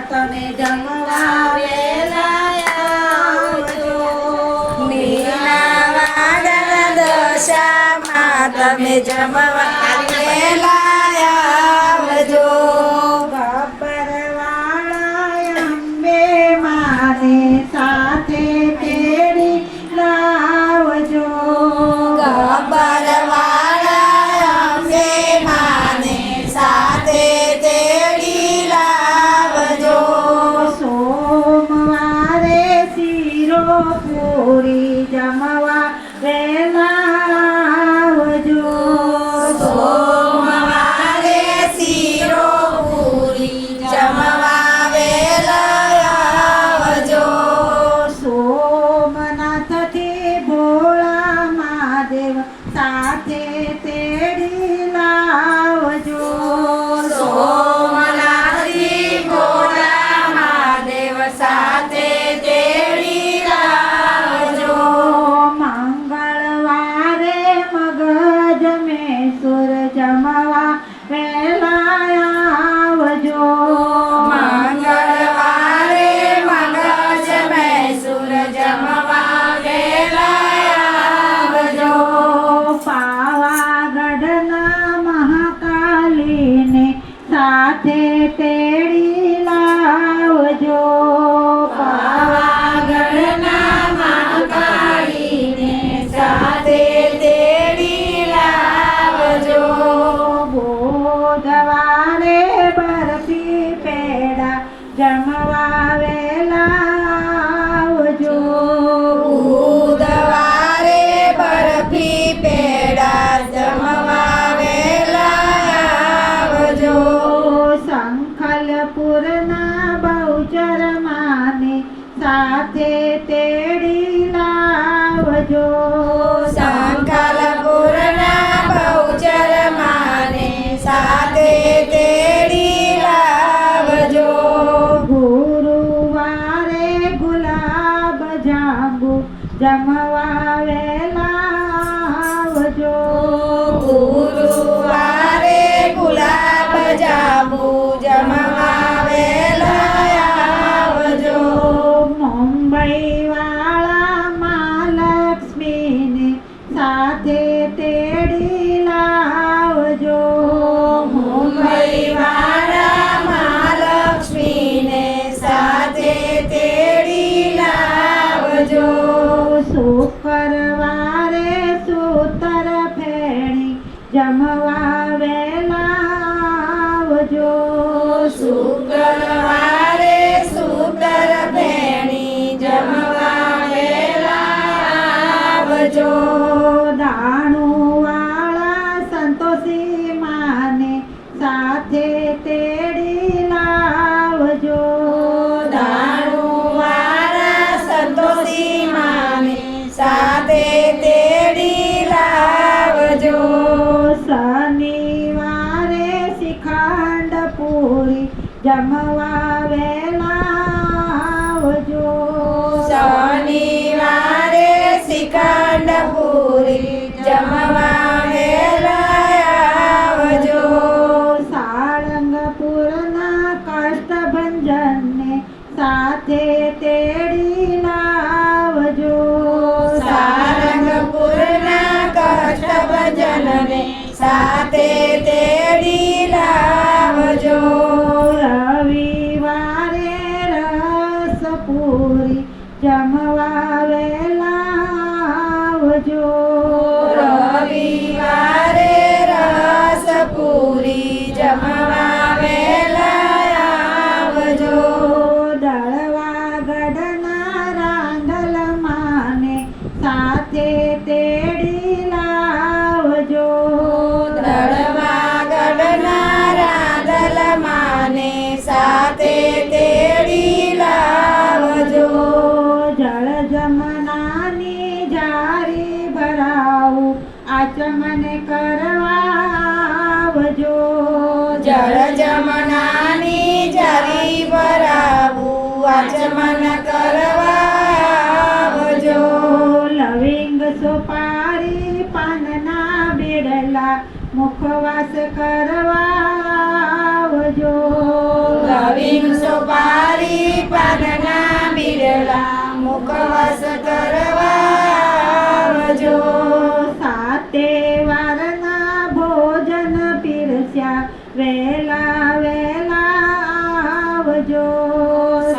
તમે જમવા વેલા આવજો. મીના વાદળ દશામાં તમે જમવા વેલા આવજો. ગબ્બરવાળા અંબે માને સાથે તેડી લાવજો. ગબ્બરવાળા અંબે માને સાથે તેડી લાવજો. સોમવારે શીરો પૂરી જમવા વેલા આવજો. સોમવારે શીરો પૂરી જમવા વેલા આવજો. સોમનાથથી ભોળા મહાદેવ સાથે તેડી લાવજો. સોમનાથથી ભોળા મહાદેવ સાથે તેડી લાવજો. મંગળવારે મગજ મેસુર જમવા વેલા આવજો. મંગળવારે મગજ મૈસૂર જમવા વેલા આવજો. પાવાગઢના મહાકાલીને સાથે તેડી લાવજો. પાવાગઢના મહાકાળીને સાથે તેડી લાવજો. બુધવારે બરફી પેડા જમવા વેલા આવજો. બુધવારે બરફી પેડા જમવા વેલા આવજો. સંખલપુરના બહુચર માને સાથે તેડી લાવજો. સંખલપુરના બહુચર માને સાથે તેડી લાવજો. ગુરુવારે ગુલાબ જાંબુ જમવા વેલા આવજો. ગુરુવારે ગુલાબ જાંબુ જમવા વેલા આવજો. મુંબઈ વાળા મહાલક્ષ્મીને સાથે તેડી લાવજો. મુંબઈ વાળા મહાલક્ષ્મીને સાથે તેડી લાવજો. શુક્રવારે સૂતર ફેણી જમવા વેલા આવજો. શુક્રવારે સૂતર ભેણી જમવા વેલા આવજો. દાણુવાળા સંતોષી માને સાથે તેડી લાવજો. દાણુવાળા સંતોષી માને સાથે તેડી લાવજો. શનિવારે શ્રીખંડ પૂરી જમવા વેલા આવજો. શનિવારે શ્રીખંડ પૂરી જમવા વેલા આવજો. સાળંગપુરના કષ્ટભંજનને સાથે તેડી લાવજો. સારંગપુરના કષ્ટભંજનને સાથે તેડી લાવજો. રવિવારે રસપુરી જમવા વેલા આવજો. રવિવારે રસપુરી જમવા વેલા આવજો. દળવાગઢના રાંધલ માને સાથે તેડી લાવજો. દળવાગઢના રાંધલ માને સાથે તેડી લાવજો. જળ જમનાની જારી ભરાવું આચમન કરવા આવજો. જળ જમનાની જારી ભરાવું આચમન કરવા આવજો. લવિંગ સોપારી પાનના બેડલા મુખવાસ કરવા આવજો. લવિંગ સોપારી પાનના બીડલા મુખવાસ કરવા આવજો. સાતે વારના ભોજન પીરસ્યા વેલા વેલા આવજો.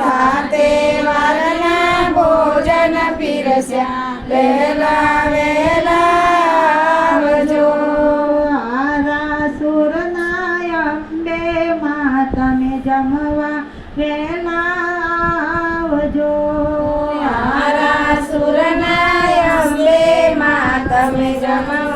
સાતે વારના ભોજન પીરસ્યા વહેલા વહેલા આવજો. આરાસુરના અંબે માં તમે જમવા વેલા આવજો. આરાસુરના અંબે માં તમે જમવા